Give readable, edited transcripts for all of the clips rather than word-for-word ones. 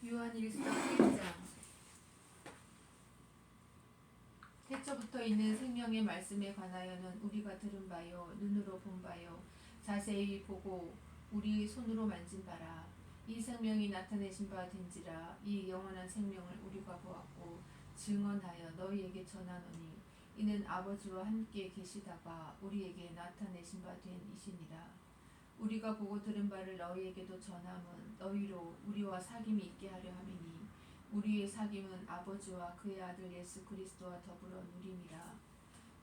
요한일서 1장. 태초부터 있는 생명의 말씀에 관하여는 우리가 들은 바요 눈으로 본 바요 자세히 보고 우리 손으로 만진 바라. 이 생명이 나타내신 바 된지라. 이 영원한 생명을 우리가 보았고 증언하여 너희에게 전하노니 이는 아버지와 함께 계시다가 우리에게 나타내신 바 된 이시니라. 우리가 보고 들은 바를 너희에게도 전함은 너희로 우리와 사귐이 있게 하려 함이니 우리의 사귐은 아버지와 그의 아들 예수 그리스도와 더불어 누림이라.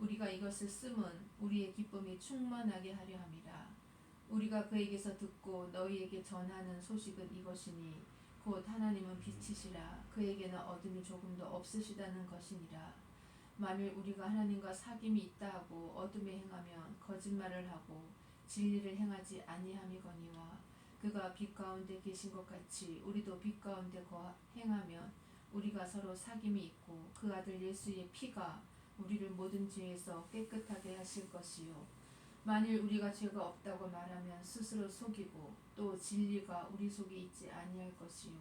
우리가 이것을 씀은 우리의 기쁨이 충만하게 하려 함이라. 우리가 그에게서 듣고 너희에게 전하는 소식은 이것이니 곧 하나님은 빛이시라. 그에게는 어둠이 조금도 없으시다는 것이니라. 만일 우리가 하나님과 사귐이 있다 하고 어둠에 행하면 거짓말을 하고 진리를 행하지 아니함이거니와 그가 빛 가운데 계신 것 같이 우리도 빛 가운데 행하면 우리가 서로 사귐이 있고 그 아들 예수의 피가 우리를 모든 죄에서 깨끗하게 하실 것이요. 만일 우리가 죄가 없다고 말하면 스스로 속이고 또 진리가 우리 속에 있지 아니할 것이요.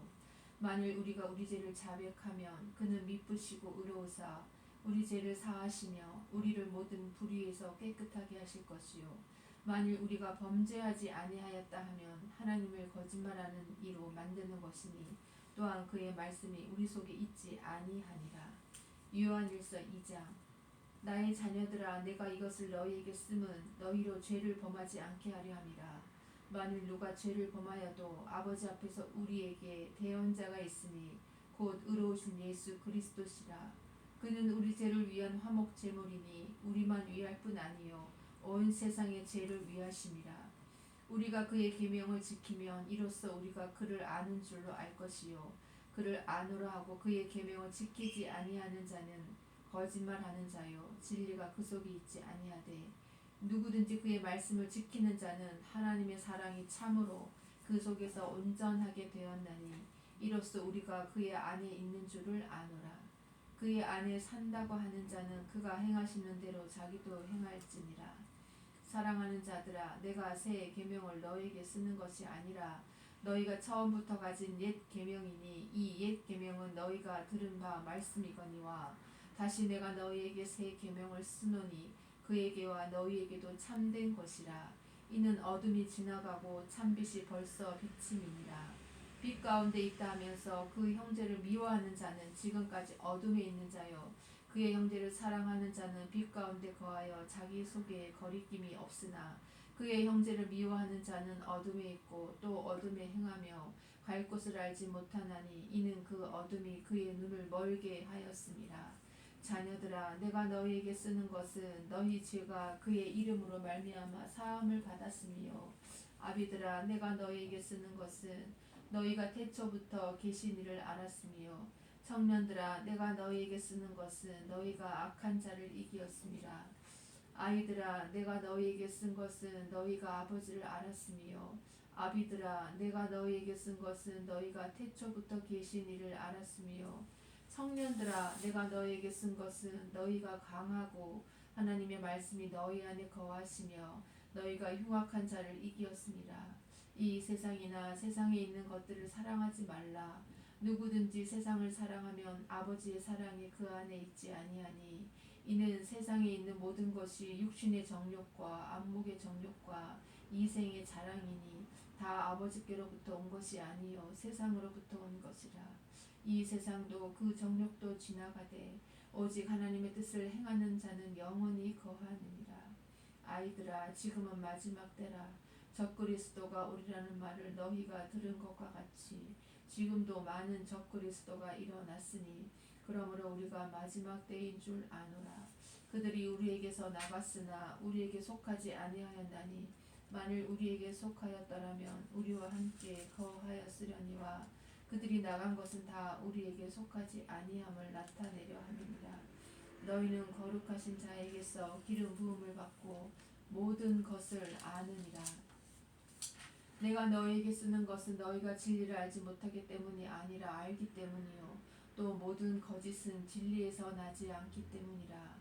만일 우리가 우리 죄를 자백하면 그는 미쁘시고 의로우사 우리 죄를 사하시며 우리를 모든 불의에서 깨끗하게 하실 것이요. 만일 우리가 범죄하지 아니하였다 하면 하나님을 거짓말하는 이로 만드는 것이니 또한 그의 말씀이 우리 속에 있지 아니하니라. 요한일서 2장. 나의 자녀들아, 내가 이것을 너희에게 씀은 너희로 죄를 범하지 않게 하려 함이라. 만일 누가 죄를 범하여도 아버지 앞에서 우리에게 대언자가 있으니 곧 의로우신 예수 그리스도시라. 그는 우리 죄를 위한 화목 제물이니 우리만 위할 뿐 아니요 온 세상의 죄를 위하심이라. 우리가 그의 계명을 지키면 이로써 우리가 그를 아는 줄로 알 것이요 그를 아노라 하고 그의 계명을 지키지 아니하는 자는 거짓말하는 자요 진리가 그 속에 있지 아니하되 누구든지 그의 말씀을 지키는 자는 하나님의 사랑이 참으로 그 속에서 온전하게 되었나니 이로써 우리가 그의 안에 있는 줄을 아노라. 그의 안에 산다고 하는 자는 그가 행하시는 대로 자기도 행할지니라. 사랑하는 자들아, 내가 새 계명을 너희에게 쓰는 것이 아니라 너희가 처음부터 가진 옛 계명이니 이 옛 계명은 너희가 들은 바 말씀이거니와 다시 내가 너희에게 새 계명을 쓰노니 그에게와 너희에게도 참된 것이라. 이는 어둠이 지나가고 참빛이 벌써 비침이니라. 빛 가운데 있다 하면서 그 형제를 미워하는 자는 지금까지 어둠에 있는 자요 그의 형제를 사랑하는 자는 빛 가운데 거하여 자기 속에 거리낌이 없으나 그의 형제를 미워하는 자는 어둠에 있고 또 어둠에 행하며 갈 곳을 알지 못하나니 이는 그 어둠이 그의 눈을 멀게 하였음이라. 자녀들아, 내가 너희에게 쓰는 것은 너희 죄가 그의 이름으로 말미암아 사함을 받았으며 아비들아, 내가 너희에게 쓰는 것은 너희가 태초부터 계신 이를 알았으며 청년들아, 내가 너희에게 쓰는 것은 너희가 악한 자를 이기었음이라. 아이들아, 내가 너희에게 쓴 것은 너희가 아버지를 알았으며 아비들아, 내가 너희에게 쓴 것은 너희가 태초부터 계신 이를 알았으며 청년들아, 내가 너희에게 쓴 것은 너희가 강하고 하나님의 말씀이 너희 안에 거하시며 너희가 흉악한 자를 이기었음이라. 이 세상이나 세상에 있는 것들을 사랑하지 말라. 누구든지 세상을 사랑하면 아버지의 사랑이 그 안에 있지 아니하니 이는 세상에 있는 모든 것이 육신의 정욕과 안목의 정욕과 이생의 자랑이니 다 아버지께로부터 온 것이 아니요 세상으로부터 온 것이라. 이 세상도 그 정욕도 지나가되 오직 하나님의 뜻을 행하는 자는 영원히 거하느니라. 아이들아, 지금은 마지막 때라. 적그리스도가 오리라는 말을 너희가 들은 것과 같이 지금도 많은 적그리스도가 일어났으니 그러므로 우리가 마지막 때인 줄 아노라. 그들이 우리에게서 나갔으나 우리에게 속하지 아니하였나니 만일 우리에게 속하였더라면 우리와 함께 거하였으려니와 그들이 나간 것은 다 우리에게 속하지 아니함을 나타내려 함이니라. 너희는 거룩하신 자에게서 기름 부음을 받고 모든 것을 아느니라. 내가 너희에게 쓰는 것은 너희가 진리를 알지 못하기 때문이 아니라 알기 때문이요 또 모든 거짓은 진리에서 나지 않기 때문이라.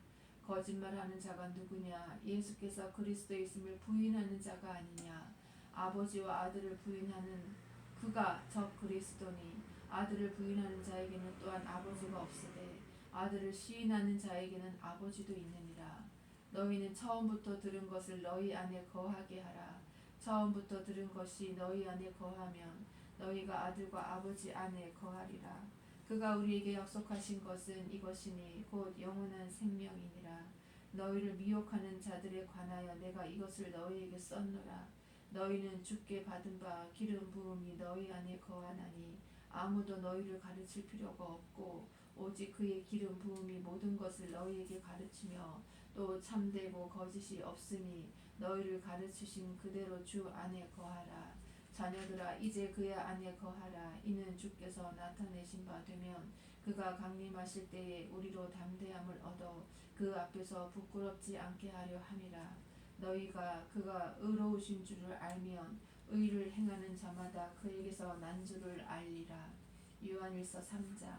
거짓말하는 자가 누구냐? 예수께서 그리스도에 있음을 부인하는 자가 아니냐? 아버지와 아들을 부인하는 그가 적 그리스도니 아들을 부인하는 자에게는 또한 아버지가 없으되 아들을 시인하는 자에게는 아버지도 있느니라. 너희는 처음부터 들은 것을 너희 안에 거하게 하라. 처음부터 들은 것이 너희 안에 거하면 너희가 아들과 아버지 안에 거하리라. 그가 우리에게 약속하신 것은 이것이니 곧 영원한 생명이니라. 너희를 미혹하는 자들에 관하여 내가 이것을 너희에게 썼노라. 너희는 주께 받은 바 기름 부음이 너희 안에 거하나니 아무도 너희를 가르칠 필요가 없고 오직 그의 기름 부음이 모든 것을 너희에게 가르치며 또 참되고 거짓이 없으니 너희를 가르치신 그대로 주 안에 거하라. 자녀들아 이제 그의 안에 거하라. 이는 주께서 나타내신 바 되면 그가 강림하실 때에 우리로 담대함을 얻어 그 앞에서 부끄럽지 않게 하려 함이라. 너희가 그가 의로우신 줄을 알면 의를 행하는 자마다 그에게서 난 줄을 알리라. 요한일서 3장.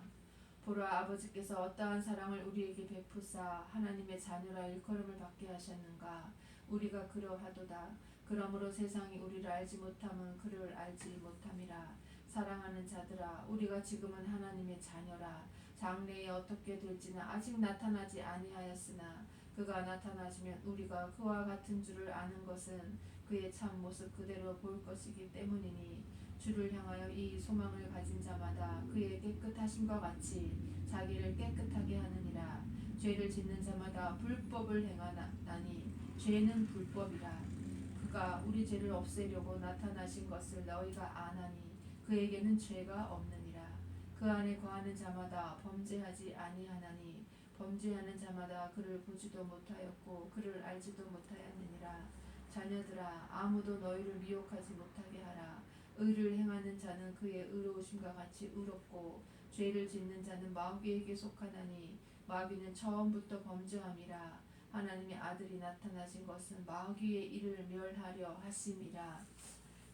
보라, 아버지께서 어떠한 사랑을 우리에게 베푸사 하나님의 자녀라 일컬음을 받게 하셨는가. 우리가 그러하도다. 그러므로 세상이 우리를 알지 못함은 그를 알지 못함이라. 사랑하는 자들아, 우리가 지금은 하나님의 자녀라. 장래에 어떻게 될지는 아직 나타나지 아니하였으나 그가 나타나시면 우리가 그와 같은 줄을 아는 것은 그의 참 모습 그대로 볼 것이기 때문이니 주를 향하여 이 소망을 가진 자마다 그의 깨끗하심과 같이 자기를 깨끗하게 하느니라. 죄를 짓는 자마다 불법을 행하나니 죄는 불법이라. 그가 우리 죄를 없애려고 나타나신 것을 너희가 아나니 그에게는 죄가 없느니라. 그 안에 거하는 자마다 범죄하지 아니하나니 범죄하는 자마다 그를 보지도 못하였고 그를 알지도 못하였느니라. 자녀들아, 아무도 너희를 미혹하지 못하게 하라. 의를 행하는 자는 그의 의로우심과 같이 의롭고 죄를 짓는 자는 마귀에게 속하나니 마귀는 처음부터 범죄함이라. 하나님의 아들이 나타나신 것은 마귀의 일을 멸하려 하심이라.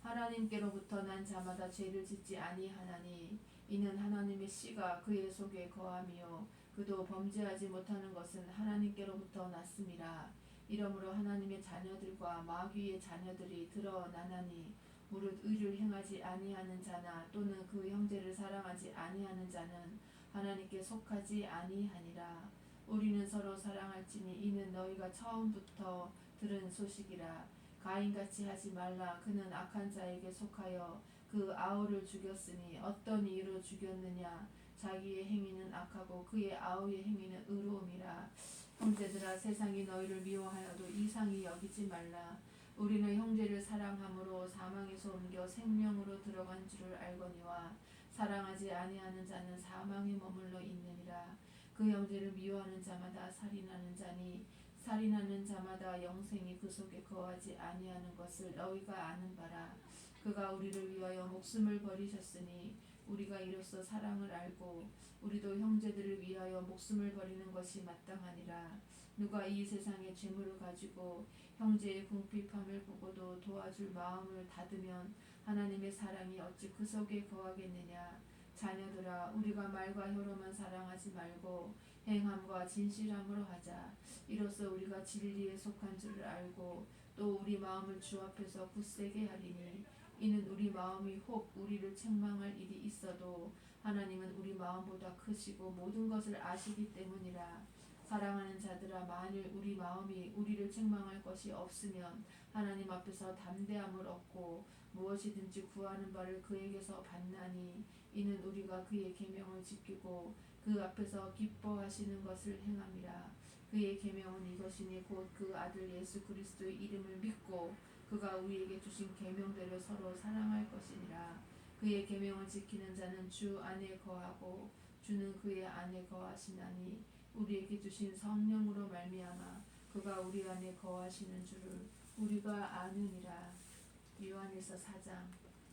하나님께로부터 난 자마다 죄를 짓지 아니하나니 이는 하나님의 씨가 그의 속에 거함이요 그도 범죄하지 못하는 것은 하나님께로부터 났음이라. 이러므로 하나님의 자녀들과 마귀의 자녀들이 드러나나니 무릇 의를 행하지 아니하는 자나 또는 그 형제를 사랑하지 아니하는 자는 하나님께 속하지 아니하니라. 우리는 서로 사랑할지니 이는 너희가 처음부터 들은 소식이라. 가인같이 하지 말라. 그는 악한 자에게 속하여 그 아우를 죽였으니 어떤 이유로 죽였느냐. 자기의 행위는 악하고 그의 아우의 행위는 의로움이라. 형제들아, 세상이 너희를 미워하여도 이상히 여기지 말라. 우리는 형제를 사랑함으로 사망에서 옮겨 생명으로 들어간 줄을 알거니와 사랑하지 아니하는 자는 사망에 머물러 있느니라. 그 형제를 미워하는 자마다 살인하는 자니 살인하는 자마다 영생이 그 속에 거하지 아니하는 것을 너희가 아는 바라. 그가 우리를 위하여 목숨을 버리셨으니 우리가 이로써 사랑을 알고 우리도 형제들을 위하여 목숨을 버리는 것이 마땅하니라. 누가 이 세상의 재물을 가지고 형제의 궁핍함을 보고도 도와줄 마음을 닫으면 하나님의 사랑이 어찌 그 속에 거하겠느냐. 자녀들아, 우리가 말과 혀로만 사랑하지 말고 행함과 진실함으로 하자. 이로써 우리가 진리에 속한 줄을 알고 또 우리 마음을 주 앞에서 굳세게 하리니 이는 우리 마음이 혹 우리를 책망할 일이 있어도 하나님은 우리 마음보다 크시고 모든 것을 아시기 때문이라. 사랑하는 자들아, 만일 우리 마음이 우리를 책망할 것이 없으면 하나님 앞에서 담대함을 얻고 무엇이든지 구하는 바를 그에게서 받나니 이는 우리가 그의 계명을 지키고 그 앞에서 기뻐하시는 것을 행함이라. 그의 계명은 이것이니 곧 그 아들 예수 그리스도의 이름을 믿고 그가 우리에게 주신 계명대로 서로 사랑할 것이니라. 그의 계명을 지키는 자는 주 안에 거하고 주는 그의 안에 거하시나니 우리에게 주신 성령으로 말미암아 그가 우리 안에 거하시는 줄을 우리가 아느니라. 요한일서 4장.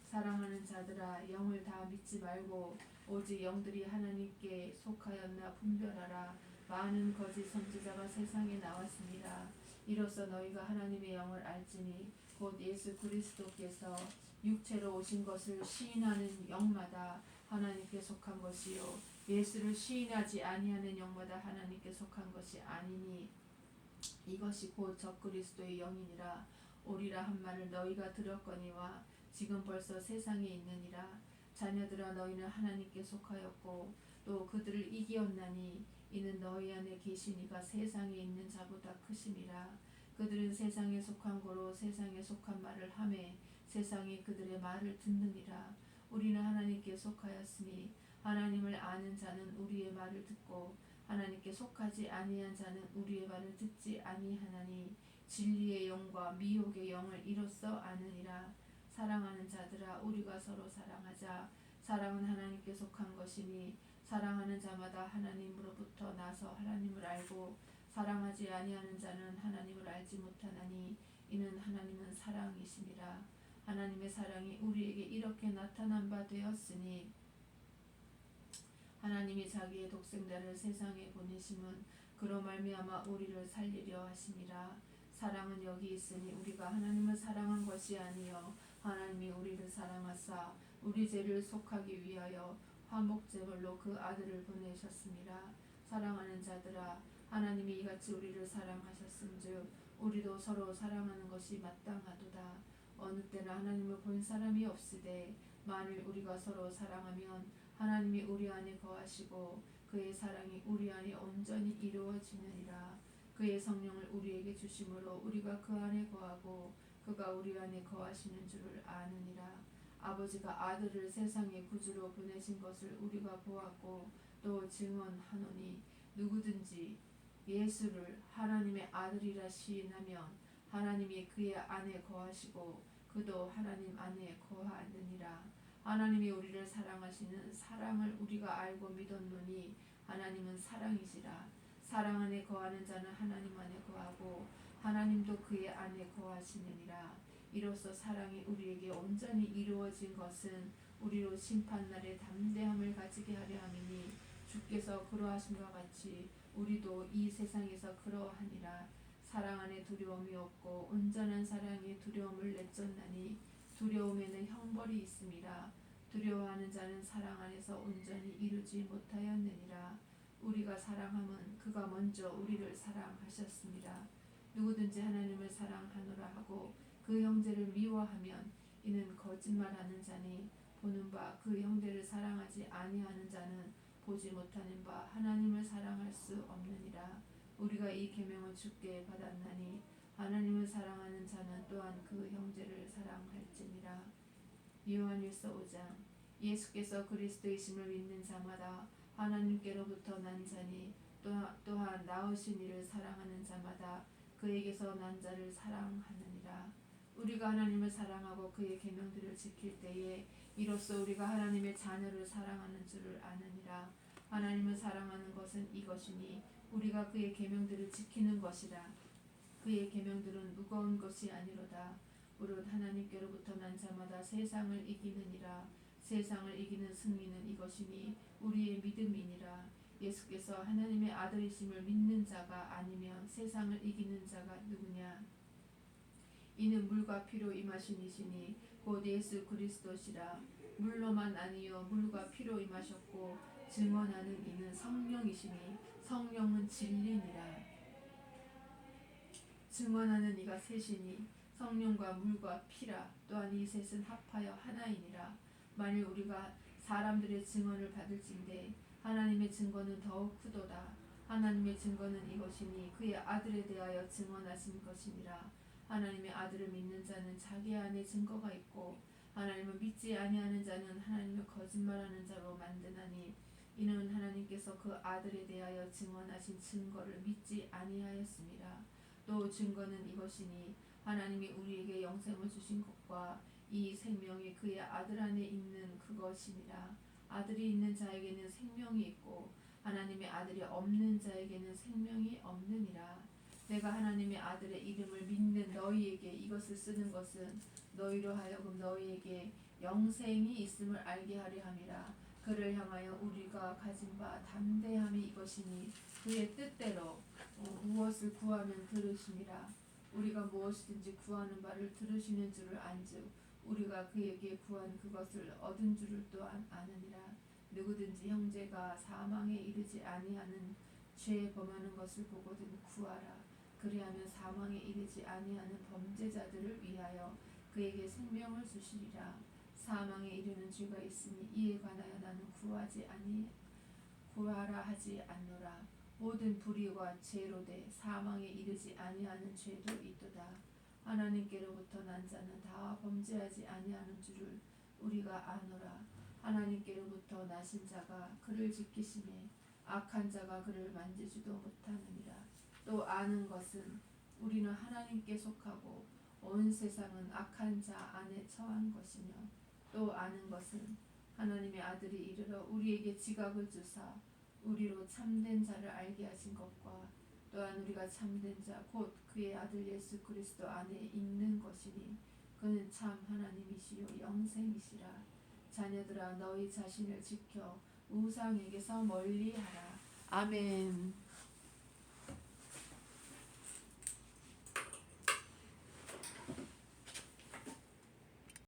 사랑하는 자들아, 영을 다 믿지 말고 오직 영들이 하나님께 속하였나 분별하라. 많은 거짓 선지자가 세상에 나왔습니다. 이로써 너희가 하나님의 영을 알지니 곧 예수 그리스도께서 육체로 오신 것을 시인하는 영마다 하나님께 속한 것이요 예수를 시인하지 아니하는 영마다 하나님께 속한 것이 아니니 이것이 곧 적그리스도의 영이니라. 오리라 한 말을 너희가 들었거니와 지금 벌써 세상에 있느니라. 자녀들아 너희는 하나님께 속하였고 또 그들을 이기었나니 이는 너희 안에 계신 이가 세상에 있는 자보다 크심이라. 그들은 세상에 속한 고로 세상에 속한 말을 하매 세상이 그들의 말을 듣느니라. 우리는 하나님께 속하였으니 하나님을 아는 자는 우리의 말을 듣고 하나님께 속하지 아니한 자는 우리의 말을 듣지 아니하나니 진리의 영과 미혹의 영을 이로써 아느니라. 사랑하는 자들아 우리가 서로 사랑하자. 사랑은 하나님께 속한 것이니 사랑하는 자마다 하나님으로부터 나서 하나님을 알고 사랑하지 아니하는 자는 하나님을 알지 못하나니 이는 하나님은 사랑이심이라. 하나님의 사랑이 우리에게 이렇게 나타난 바 되었으니 하나님이 자기의 독생자를 세상에 보내심은 그로 말미암아 우리를 살리려 하심이라. 사랑은 여기 있으니 우리가 하나님을 사랑한 것이 아니요 하나님이 우리를 사랑하사 우리 죄를 속하기 위하여 화목제물로 그 아들을 보내셨습니다. 사랑하는 자들아 하나님이 이같이 우리를 사랑하셨음즉 우리도 서로 사랑하는 것이 마땅하도다. 어느 때나 하나님을 본 사람이 없으되 만일 우리가 서로 사랑하면 하나님이 우리 안에 거하시고 그의 사랑이 우리 안에 온전히 이루어지느니라. 그의 성령을 우리에게 주심으로 우리가 그 안에 거하고 그가 우리 안에 거하시는 줄을 아느니라. 아버지가 아들을 세상의 구주로 보내신 것을 우리가 보았고 또 증언하노니 누구든지 예수를 하나님의 아들이라 시인하면 하나님이 그의 안에 거하시고 그도 하나님 안에 거하느니라. 하나님이 우리를 사랑하시는 사랑을 우리가 알고 믿었노니 하나님은 사랑이시라. 사랑 안에 거하는 자는 하나님 안에 거하고 하나님도 그의 안에 거하시느니라. 이로써 사랑이 우리에게 온전히 이루어진 것은 우리로 심판날에 담대함을 가지게 하려 함이니 주께서 그러하심과 같이 우리도 이 세상에서 그러하니라. 사랑 안에 두려움이 없고 온전한 사랑이 두려움을 내쫓나니 두려움에는 형벌이 있음이라. 두려워하는 자는 사랑 안에서 온전히 이루지 못하였느니라. 우리가 사랑함은 그가 먼저 우리를 사랑하셨습니다. 누구든지 하나님을 사랑하노라 하고 그 형제를 미워하면 이는 거짓말하는 자니 보는 바 그 형제를 사랑하지 아니하는 자는 보지 못하는 바 하나님을 사랑할 수 없느니라. 우리가 이 계명을 주께 받았나니 하나님을 사랑하는 자는 또한 그 형제를 사랑할지니라. 요한일서 5장. 예수께서 그리스도이심을 믿는 자마다 하나님께로부터 난 자니 또한 나으신 이를 사랑하는 자마다 그에게서 난 자를 사랑하느니라. 우리가 하나님을 사랑하고 그의 계명들을 지킬 때에 이로써 우리가 하나님의 자녀를 사랑하는 줄을 아느니라. 하나님을 사랑하는 것은 이것이니 우리가 그의 계명들을 지키는 것이라. 그의 계명들은 무거운 것이 아니로다. 오롯 하나님께로부터 난 자마다 세상을 이기느니라. 세상을 이기는 승리는 이것이니 우리의 믿음이니라. 예수께서 하나님의 아들이심을 믿는 자가 아니면 세상을 이기는 자가 누구냐? 이는 물과 피로 임하신 이시니 곧 예수 그리스도시라. 물로만 아니요 물과 피로 임하셨고 증언하는 이는 성령이시니 성령은 진리니라. 증언하는 이가 셋이니 성령과 물과 피라. 또한 이 셋은 합하여 하나이니라. 만일 우리가 사람들의 증언을 받을진대 하나님의 증거는 더욱 크도다. 하나님의 증거는 이것이니 그의 아들에 대하여 증언하신 것이니라. 하나님의 아들을 믿는 자는 자기 안에 증거가 있고 하나님을 믿지 아니하는 자는 하나님을 거짓말하는 자로 만드나니 이는 하나님께서 그 아들에 대하여 증언하신 증거를 믿지 아니하였습니다. 또 증거는 이것이니 하나님이 우리에게 영생을 주신 것과 이 생명이 그의 아들 안에 있는 그것이니라. 아들이 있는 자에게는 생명이 있고 하나님의 아들이 없는 자에게는 생명이 없느니라. 내가 하나님의 아들의 이름을 믿는 너희에게 이것을 쓰는 것은 너희로 하여금 너희에게 영생이 있음을 알게 하려 함이라. 그를 향하여 우리가 가진 바 담대함이 이것이니 그의 뜻대로 무엇을 구하면 들으심이라. 우리가 무엇이든지 구하는 바를 들으시는 줄을 안즉 우리가 그에게 구한 그것을 얻은 줄을 또한 아느니라. 누구든지 형제가 사망에 이르지 아니하는 죄 범하는 것을 보거든 구하라. 그리하면 사망에 이르지 아니하는 범죄자들을 위하여 그에게 생명을 주시리라. 사망에 이르는 우리는 죄가 있으니 이에 관하여 나는 구하라 하지 않노라. 모든 불의와 죄로 돼 사망에 이르지 아니하는 죄도 있도다. 하나님께로부터 난 자는 다 범죄하지 아니하는 줄을 우리가 아노라. 하나님께로부터 나신 자가 그를 지키심에 악한 자가 그를 만지지도 못하느니라. 또 아는 것은 우리는 하나님께 속하고 온 세상은 악한 자 안에 처한 것이며, 또 아는 것은 하나님의 아들이 이르러 우리에게 지각을 주사 우리로 참된 자를 알게 하신 것과, 또한 우리가 참된 자 곧 그의 아들 예수 그리스도 안에 있는 것이니 그는 참 하나님이시요 영생이시라. 자녀들아, 너희 자신을 지켜 우상에게서 멀리하라. 아멘.